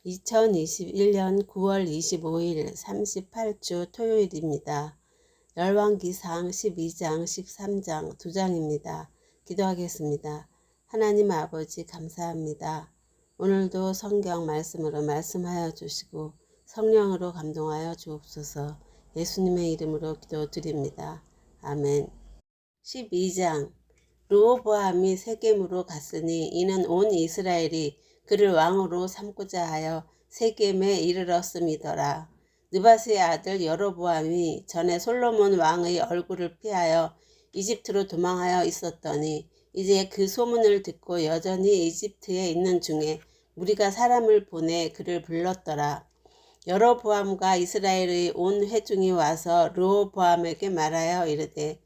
2021년 9월 25일 38주 토요일입니다. 열왕기상 12장 13장 2장입니다. 기도하겠습니다. 하나님 아버지 감사합니다. 오늘도 성경 말씀으로 말씀하여 주시고 성령으로 감동하여 주옵소서. 예수님의 이름으로 기도드립니다. 아멘. 12장 르호보암이 세겜으로 갔으니 이는 온 이스라엘이 그를 왕으로 삼고자 하여 세겜에 이르렀음이더라. 느밧의 아들 여로보암이 전에 솔로몬 왕의 얼굴을 피하여 이집트로 도망하여 있었더니 이제 그 소문을 듣고 여전히 이집트에 있는 중에 무리가 사람을 보내 그를 불렀더라. 여로보암과 이스라엘의 온 회중이 와서 르호보암에게 말하여 이르되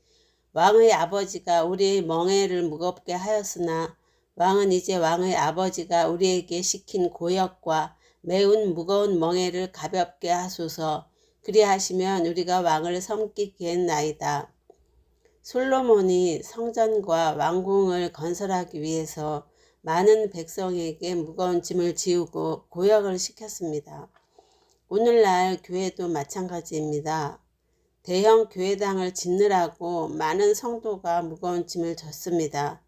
왕의 아버지가 우리의 멍에를 무겁게 하였으나 왕은 이제 왕의 아버지가 우리에게 시킨 고역과 매운 무거운 멍에를 가볍게 하소서. 그리하시면 우리가 왕을 섬기겠나이다. 솔로몬이 성전과 왕궁을 건설하기 위해서 많은 백성에게 무거운 짐을 지우고 고역을 시켰습니다. 오늘날 교회도 마찬가지입니다. 대형 교회당을 짓느라고 많은 성도가 무거운 짐을 졌습니다.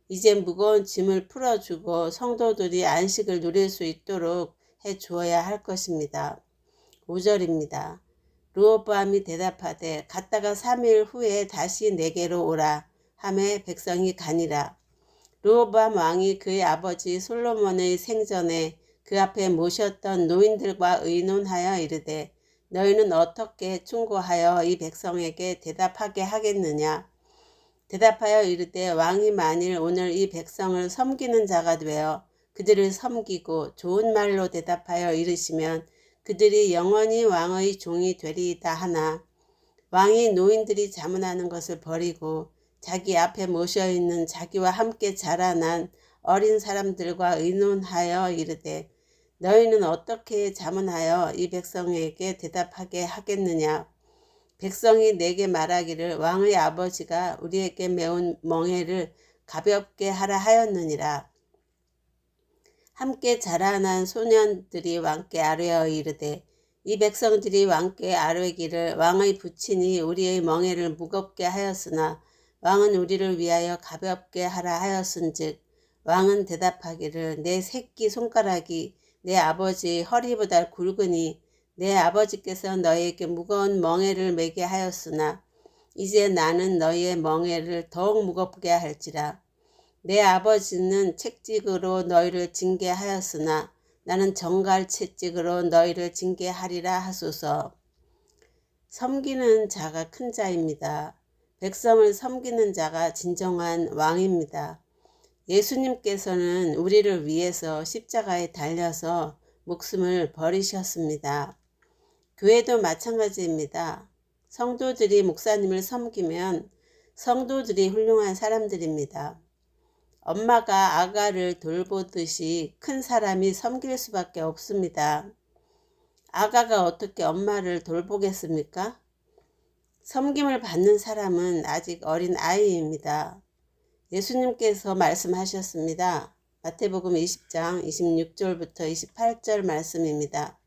이제 무거운 짐을 풀어주고 성도들이 안식을 누릴 수 있도록 해주어야 할 것입니다. 5절입니다. 르호보암이 대답하되 갔다가 3일 후에 다시 내게로 오라 하매 백성이 가니라. 르호보암 왕이 그의 아버지 솔로몬의 생전에 그 앞에 모셨던 노인들과 의논하여 이르되 너희는 어떻게 충고하여 이 백성에게 대답하게 하겠느냐. 대답하여 이르되 왕이 만일 오늘 이 백성을 섬기는 자가 되어 그들을 섬기고 좋은 말로 대답하여 이르시면 그들이 영원히 왕의 종이 되리이다 하나 왕이 노인들이 자문하는 것을 버리고 자기 앞에 모셔있는 자기와 함께 자라난 어린 사람들과 의논하여 이르되 너희는 어떻게 자문하여 이 백성에게 대답하게 하겠느냐. 백성이 내게 말하기를 왕의 아버지가 우리에게 매운 멍에를 가볍게 하라 하였느니라. 함께 자라난 소년들이 왕께 아뢰어 이르되 이 백성들이 왕께 아뢰기를 왕의 부친이 우리의 멍에를 무겁게 하였으나 왕은 우리를 위하여 가볍게 하라 하였은즉 왕은 대답하기를 내 새끼 손가락이 내 아버지 허리보다 굵으니 내 아버지께서 너희에게 무거운 멍에를 매게 하였으나 이제 나는 너희의 멍에를 더욱 무겁게 할지라. 내 아버지는 채찍으로 너희를 징계하였으나 나는 정갈 채찍으로 너희를 징계하리라 하소서. 섬기는 자가 큰 자입니다. 백성을 섬기는 자가 진정한 왕입니다. 예수님께서는 우리를 위해서 십자가에 달려서 목숨을 버리셨습니다. 교회도 마찬가지입니다. 성도들이 목사님을 섬기면 성도들이 훌륭한 사람들입니다. 엄마가 아가를 돌보듯이 큰 사람이 섬길 수밖에 없습니다. 아가가 어떻게 엄마를 돌보겠습니까? 섬김을 받는 사람은 아직 어린 아이입니다. 예수님께서 말씀하셨습니다. 마태복음 20장 26절부터 28절 말씀입니다.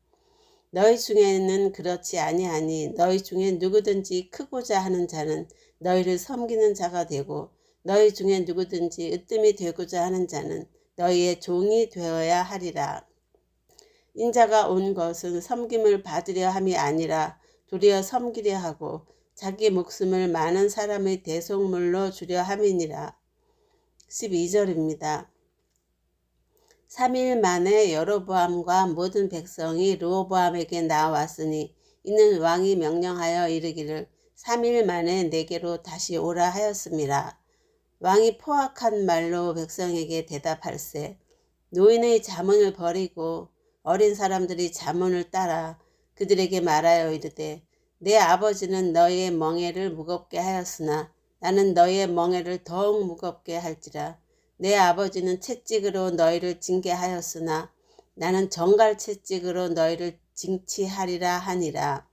너희 중에는 그렇지 아니하니 너희 중에 누구든지 크고자 하는 자는 너희를 섬기는 자가 되고 너희 중에 누구든지 으뜸이 되고자 하는 자는 너희의 종이 되어야 하리라. 인자가 온 것은 섬김을 받으려 함이 아니라 도리어 섬기려 하고 자기 목숨을 많은 사람의 대속물로 주려 함이니라. 12절입니다. 3일 만에 여로보암과 모든 백성이 르호보암에게 나왔으니 이는 왕이 명령하여 이르기를 3일 만에 내게로 다시 오라 하였음이라. 왕이 포악한 말로 백성에게 대답할세 노인의 자문을 버리고 어린 사람들이 자문을 따라 그들에게 말하여 이르되 내 아버지는 너희의 멍에를 무겁게 하였으나 나는 너희의 멍에를 더욱 무겁게 할지라. 내 아버지는 채찍으로 너희를 징계하였으나 나는 정갈 채찍으로 너희를 징치하리라 하니라.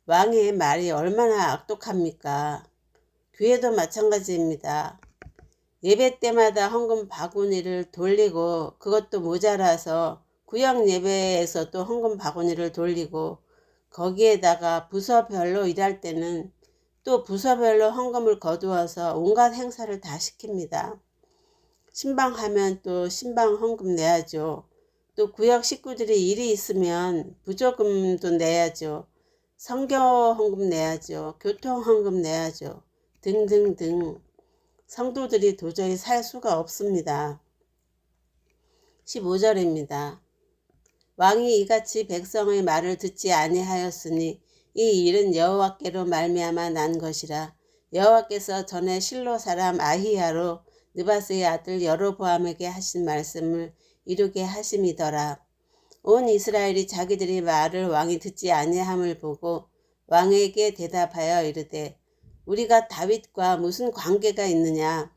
왕의 말이 얼마나 악독합니까? 교회도 마찬가지입니다. 예배 때마다 헌금 바구니를 돌리고 그것도 모자라서 구역 예배에서도 헌금 바구니를 돌리고 거기에다가 부서별로 일할 때는 또 부서별로 헌금을 거두어서 온갖 행사를 다 시킵니다. 신방하면 또 신방 헌금 내야죠. 또 구역 식구들이 일이 있으면 부조금도 내야죠. 선교 헌금 내야죠. 교통 헌금 내야죠. 등등등. 성도들이 도저히 살 수가 없습니다. 15절입니다. 왕이 이같이 백성의 말을 듣지 아니하였으니 이 일은 여호와께로 말미암아 난 것이라. 여호와께서 전에 실로 사람 아히야로 느바스의 아들 여로보암에게 하신 말씀을 이루게 하심이더라. 온 이스라엘이 자기들이 말을 왕이 듣지 아니함을 보고 왕에게 대답하여 이르되 우리가 다윗과 무슨 관계가 있느냐?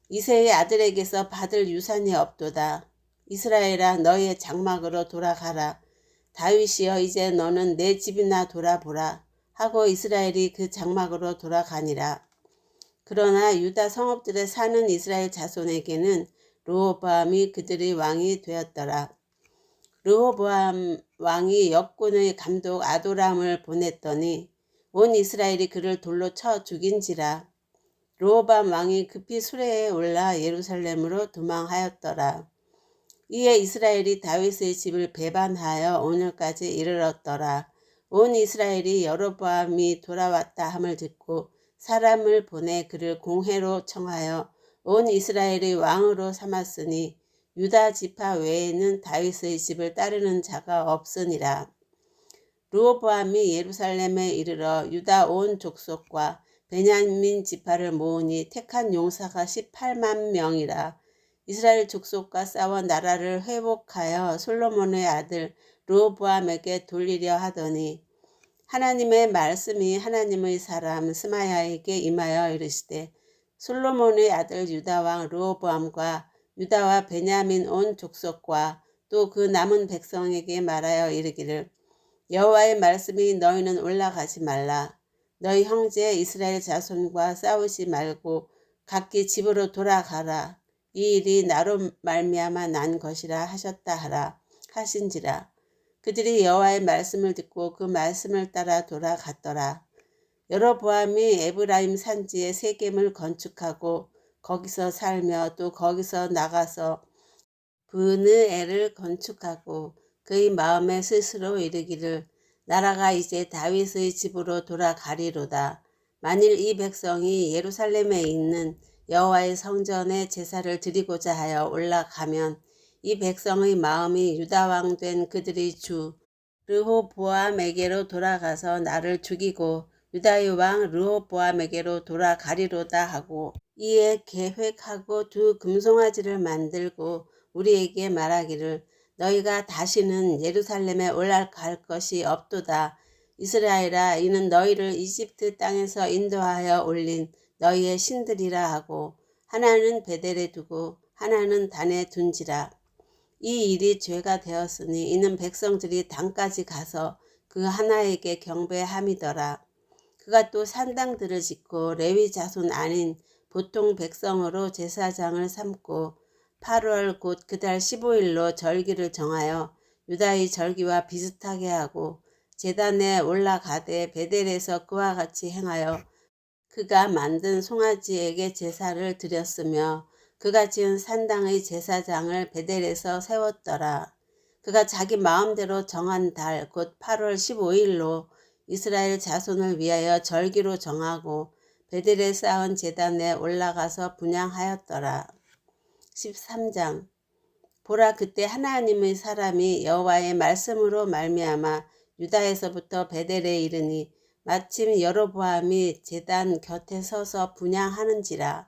이새의 아들에게서 받을 유산이 없도다. 이스라엘아 너희의 장막으로 돌아가라. 다윗이여 이제 너는 내 집이나 돌아보라 하고 이스라엘이 그 장막으로 돌아가니라. 그러나 유다 성읍들에 사는 이스라엘 자손에게는 르호보암이 그들의 왕이 되었더라. 르호보암 왕이 역군의 감독 아도람을 보냈더니 온 이스라엘이 그를 돌로 쳐 죽인지라. 르호보암 왕이 급히 수레에 올라 예루살렘으로 도망하였더라. 이에 이스라엘이 다윗의 집을 배반하여 오늘까지 이르렀더라. 온 이스라엘이 여로보암이 돌아왔다 함을 듣고 사람을 보내 그를 공회로 청하여 온 이스라엘의 왕으로 삼았으니 유다 지파 외에는 다윗의 집을 따르는 자가 없으니라. 르호보암이 예루살렘에 이르러 유다 온 족속과 베냐민 지파를 모으니 택한 용사가 18만 명이라. 이스라엘 족속과 싸워 나라를 회복하여 솔로몬의 아들 르호보암에게 돌리려 하더니 하나님의 말씀이 하나님의 사람 스마야에게 임하여 이르시되 솔로몬의 아들 유다왕 르호보암과 유다와 베냐민 온 족속과 또 그 남은 백성에게 말하여 이르기를 여호와의 말씀이 너희는 올라가지 말라. 너희 형제 이스라엘 자손과 싸우지 말고 각기 집으로 돌아가라. 이 일이 나로 말미암아 난 것이라 하셨다 하라 하신지라. 그들이 여호와의 말씀을 듣고 그 말씀을 따라 돌아갔더라. 여로보암이 에브라임 산지에 세겜을 건축하고 거기서 살며 또 거기서 나가서 브느엘을 건축하고 그의 마음에 스스로 이르기를 나라가 이제 다윗의 집으로 돌아가리로다. 만일 이 백성이 예루살렘에 있는 여호와의 성전에 제사를 드리고자 하여 올라가면 이 백성의 마음이 유다왕 된 그들의 주 르호보암에게로 돌아가서 나를 죽이고 유다의 왕 르호보암에게로 돌아가리로다 하고 이에 계획하고 두 금송아지를 만들고 우리에게 말하기를 너희가 다시는 예루살렘에 올라갈 것이 없도다. 이스라엘아 이는 너희를 이집트 땅에서 인도하여 올린 너희의 신들이라 하고 하나는 베델에 두고 하나는 단에 둔지라. 이 일이 죄가 되었으니 이는 백성들이 단까지 가서 그 하나에게 경배함이더라. 그가 또 산당들을 짓고 레위 자손 아닌 보통 백성으로 제사장을 삼고 8월 곧 그달 15일로 절기를 정하여 유다의 절기와 비슷하게 하고 제단에 올라가되 베델에서 그와 같이 행하여 그가 만든 송아지에게 제사를 드렸으며 그가 지은 산당의 제사장을 베델에서 세웠더라. 그가 자기 마음대로 정한 달 곧 8월 15일로 이스라엘 자손을 위하여 절기로 정하고 베델에 쌓은 제단에 올라가서 분향하였더라. 13장 보라 그때 하나님의 사람이 여호와의 말씀으로 말미암아 유다에서부터 베델에 이르니 마침 여로보암이 제단 곁에 서서 분향하는지라.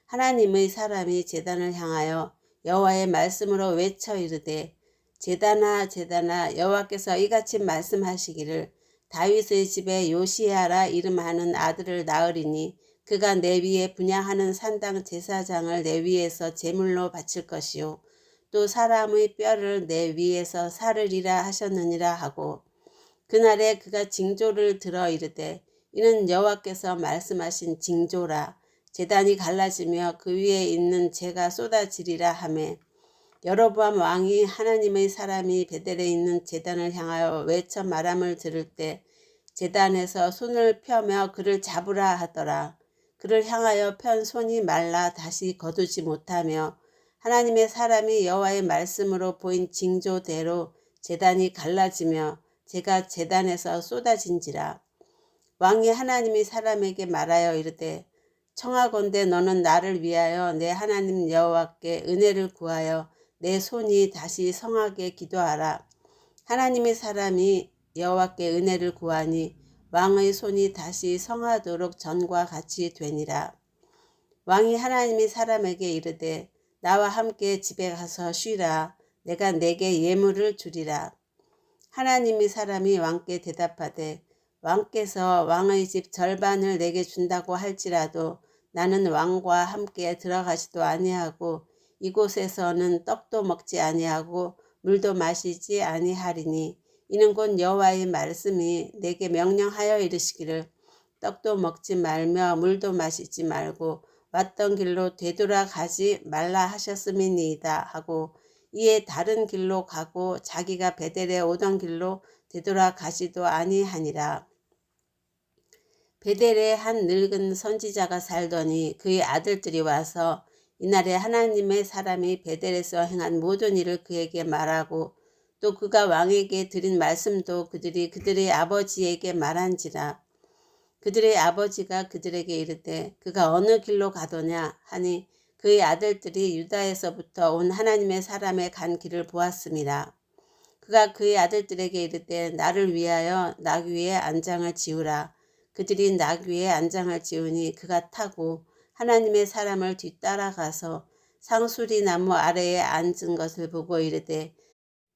하나님의 사람이 제단을 향하여 여호와의 말씀으로 외쳐 이르되 제단아 제단아 여호와께서 이같이 말씀하시기를 다윗의 집에 요시야라 이름하는 아들을 낳으리니 그가 내 위에 분향하는 산당 제사장을 내 위에서 제물로 바칠 것이요 또 사람의 뼈를 내 위에서 사르리라 하셨느니라 하고 그날에 그가 징조를 들어 이르되 이는 여호와께서 말씀하신 징조라. 제단이 갈라지며 그 위에 있는 재가 쏟아지리라 하매 여로보암 왕이 하나님의 사람이 베델에 있는 제단을 향하여 외쳐 말함을 들을 때 제단에서 손을 펴며 그를 잡으라 하더라. 그를 향하여 편 손이 말라 다시 거두지 못하며 하나님의 사람이 여호와의 말씀으로 보인 징조대로 제단이 갈라지며 제가 제단에서 쏟아진지라. 왕이 하나님의 사람에게 말하여 이르되 청하건대 너는 나를 위하여 내 하나님 여호와께 은혜를 구하여 내 손이 다시 성하게 기도하라. 하나님의 사람이 여호와께 은혜를 구하니 왕의 손이 다시 성하도록 전과 같이 되니라. 왕이 하나님의 사람에게 이르되 나와 함께 집에 가서 쉬라. 내가 내게 예물을 주리라. 하나님의 사람이 왕께 대답하되 왕께서 왕의 집 절반을 내게 준다고 할지라도 나는 왕과 함께 들어가지도 아니하고 이곳에서는 떡도 먹지 아니하고 물도 마시지 아니하리니 이는 곧 여호와의 말씀이 내게 명령하여 이르시기를 떡도 먹지 말며 물도 마시지 말고 왔던 길로 되돌아가지 말라 하셨음이니이다 하고 이에 다른 길로 가고 자기가 베델에 오던 길로 되돌아가지도 아니하니라. 베델에 한 늙은 선지자가 살더니 그의 아들들이 와서 이날에 하나님의 사람이 베델에서 행한 모든 일을 그에게 말하고 또 그가 왕에게 드린 말씀도 그들이 그들의 아버지에게 말한지라. 그들의 아버지가 그들에게 이르되 그가 어느 길로 가더냐 하니 그의 아들들이 유다에서부터 온 하나님의 사람의 간 길을 보았습니다. 그가 그의 아들들에게 이르되 나를 위하여 낙 위에 안장을 지으라. 그들이 낙 위에 안장을 지으니 그가 타고 하나님의 사람을 뒤따라가서 상수리 나무 아래에 앉은 것을 보고 이르되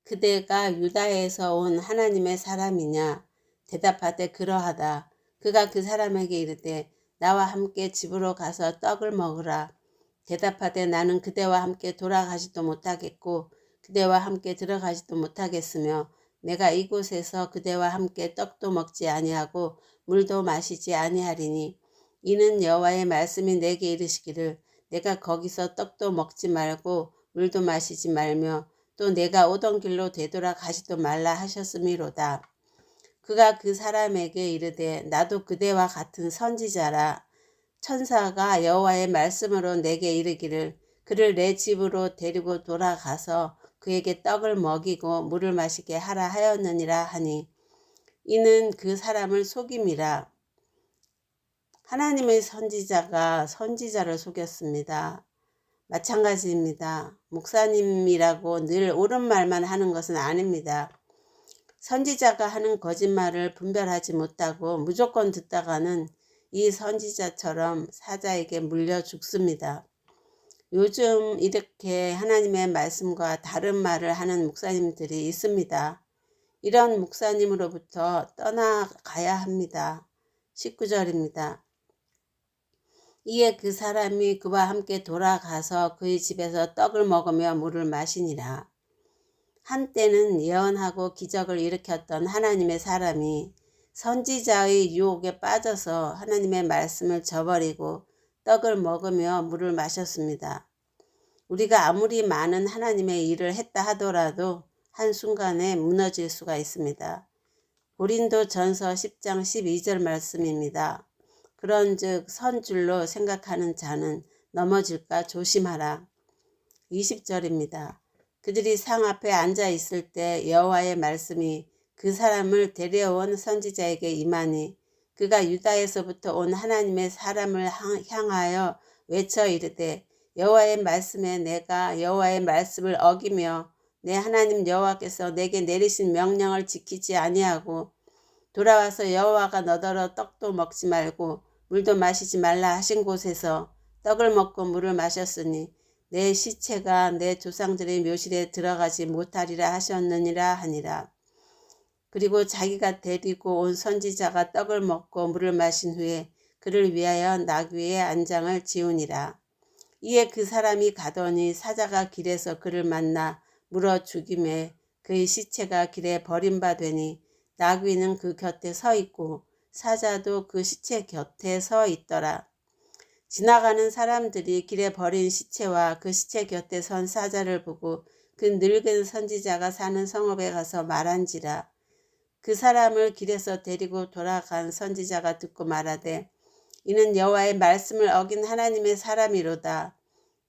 그대가 유다에서 온 하나님의 사람이냐? 대답하되 그러하다. 그가 그 사람에게 이르되 나와 함께 집으로 가서 떡을 먹으라. 대답하되 나는 그대와 함께 돌아가지도 못하겠고 그대와 함께 들어가지도 못하겠으며 내가 이곳에서 그대와 함께 떡도 먹지 아니하고 물도 마시지 아니하리니 이는 여호와의 말씀이 내게 이르시기를 내가 거기서 떡도 먹지 말고 물도 마시지 말며 또 내가 오던 길로 되돌아가지도 말라 하셨음이로다. 그가 그 사람에게 이르되 나도 그대와 같은 선지자라. 천사가 여호와의 말씀으로 내게 이르기를 그를 내 집으로 데리고 돌아가서 그에게 떡을 먹이고 물을 마시게 하라 하였느니라 하니 이는 그 사람을 속임이라. 하나님의 선지자가 선지자를 속였습니다. 마찬가지입니다. 목사님이라고 늘 옳은 말만 하는 것은 아닙니다. 선지자가 하는 거짓말을 분별하지 못하고 무조건 듣다가는 이 선지자처럼 사자에게 물려 죽습니다. 요즘 이렇게 하나님의 말씀과 다른 말을 하는 목사님들이 있습니다. 이런 목사님으로부터 떠나가야 합니다. 19절입니다. 이에 그 사람이 그와 함께 돌아가서 그의 집에서 떡을 먹으며 물을 마시니라. 한때는 예언하고 기적을 일으켰던 하나님의 사람이 선지자의 유혹에 빠져서 하나님의 말씀을 저버리고 떡을 먹으며 물을 마셨습니다. 우리가 아무리 많은 하나님의 일을 했다 하더라도 한순간에 무너질 수가 있습니다. 고린도전서 10장 12절 말씀입니다. 그런즉 선줄로 생각하는 자는 넘어질까 조심하라. 20절입니다. 그들이 상 앞에 앉아 있을 때 여호와의 말씀이 그 사람을 데려온 선지자에게 임하니 그가 유다에서부터 온 하나님의 사람을 향하여 외쳐 이르되 여호와의 말씀에 내가 여호와의 말씀을 어기며 내 하나님 여호와께서 내게 내리신 명령을 지키지 아니하고 돌아와서 여호와가 너더러 떡도 먹지 말고 물도 마시지 말라 하신 곳에서 떡을 먹고 물을 마셨으니 내 시체가 내 조상들의 묘실에 들어가지 못하리라 하셨느니라 하니라. 그리고 자기가 데리고 온 선지자가 떡을 먹고 물을 마신 후에 그를 위하여 낙 위에 안장을 지우니라. 이에 그 사람이 가더니 사자가 길에서 그를 만나 물어 죽임에 그의 시체가 길에 버림바되니 낙 위는 그 곁에 서 있고 사자도 그 시체 곁에 서 있더라. 지나가는 사람들이 길에 버린 시체와 그 시체 곁에 선 사자를 보고 그 늙은 선지자가 사는 성읍에 가서 말한지라. 그 사람을 길에서 데리고 돌아간 선지자가 듣고 말하되 이는 여호와의 말씀을 어긴 하나님의 사람이로다.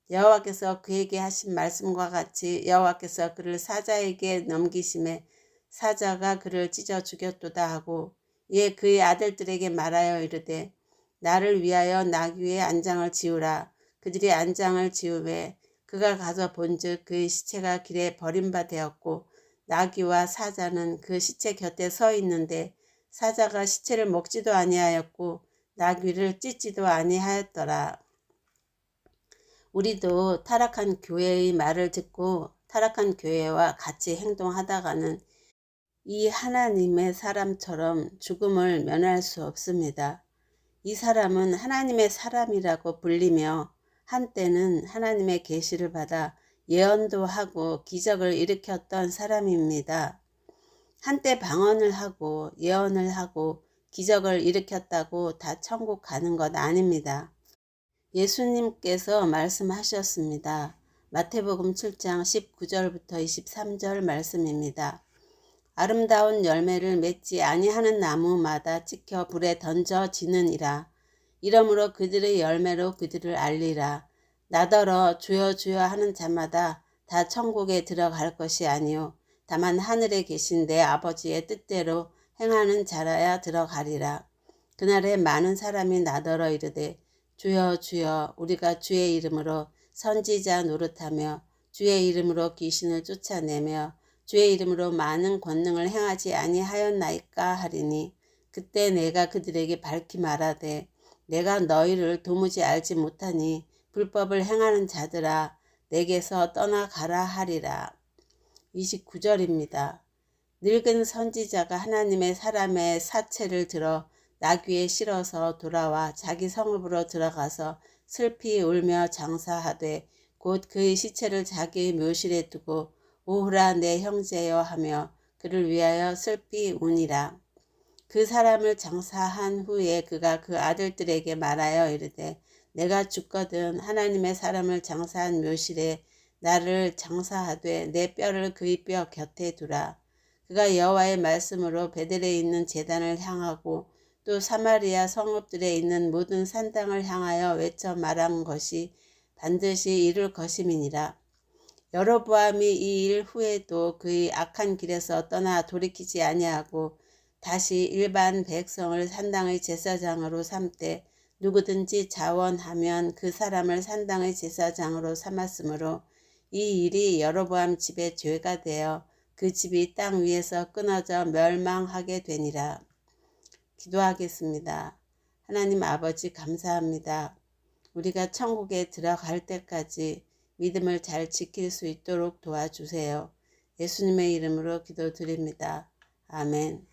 여호와께서 그에게 하신 말씀과 같이 여호와께서 그를 사자에게 넘기심에 사자가 그를 찢어 죽였도다 하고 이에 그의 아들들에게 말하여 이르되 나를 위하여 나귀의 안장을 지우라. 그들이 안장을 지우매 그가 가서 본즉 그의 시체가 길에 버림바 되었고 나귀와 사자는 그 시체 곁에 서 있는데 사자가 시체를 먹지도 아니하였고 나귀를 찢지도 아니하였더라. 우리도 타락한 교회의 말을 듣고 타락한 교회와 같이 행동하다가는 이 하나님의 사람처럼 죽음을 면할 수 없습니다. 이 사람은 하나님의 사람이라고 불리며 한때는 하나님의 계시를 받아 예언도 하고 기적을 일으켰던 사람입니다. 한때 방언을 하고 예언을 하고 기적을 일으켰다고 다 천국 가는 것 아닙니다. 예수님께서 말씀하셨습니다. 마태복음 7장 19절부터 23절 말씀입니다. 아름다운 열매를 맺지 아니하는 나무마다 찍혀 불에 던져지느니라. 이러므로 그들의 열매로 그들을 알리라. 나더러 주여 주여 하는 자마다 다 천국에 들어갈 것이 아니요 다만 하늘에 계신 내 아버지의 뜻대로 행하는 자라야 들어가리라. 그날에 많은 사람이 나더러 이르되 주여 주여 우리가 주의 이름으로 선지자 노릇하며 주의 이름으로 귀신을 쫓아내며 주의 이름으로 많은 권능을 행하지 아니하였나이까 하리니 그때 내가 그들에게 밝히 말하되 내가 너희를 도무지 알지 못하니 불법을 행하는 자들아 내게서 떠나가라 하리라. 29절입니다. 늙은 선지자가 하나님의 사람의 사체를 들어 나귀에 실어서 돌아와 자기 성읍으로 들어가서 슬피 울며 장사하되 곧 그의 시체를 자기의 묘실에 두고 오호라 내 형제여 하며 그를 위하여 슬피 우니라. 그 사람을 장사한 후에 그가 그 아들들에게 말하여 이르되 내가 죽거든 하나님의 사람을 장사한 묘실에 나를 장사하되 내 뼈를 그의 뼈 곁에 두라. 그가 여호와의 말씀으로 베델에 있는 제단을 향하고 또 사마리아 성읍들에 있는 모든 산당을 향하여 외쳐 말한 것이 반드시 이룰 것임이니라. 여로보암이 이 일 후에도 그의 악한 길에서 떠나 돌이키지 아니하고 다시 일반 백성을 산당의 제사장으로 삼되 누구든지 자원하면 그 사람을 산당의 제사장으로 삼았으므로 이 일이 여로보암 집의 죄가 되어 그 집이 땅 위에서 끊어져 멸망하게 되니라. 기도하겠습니다. 하나님 아버지 감사합니다. 우리가 천국에 들어갈 때까지 믿음을 잘 지킬 수 있도록 도와주세요. 예수님의 이름으로 기도드립니다. 아멘.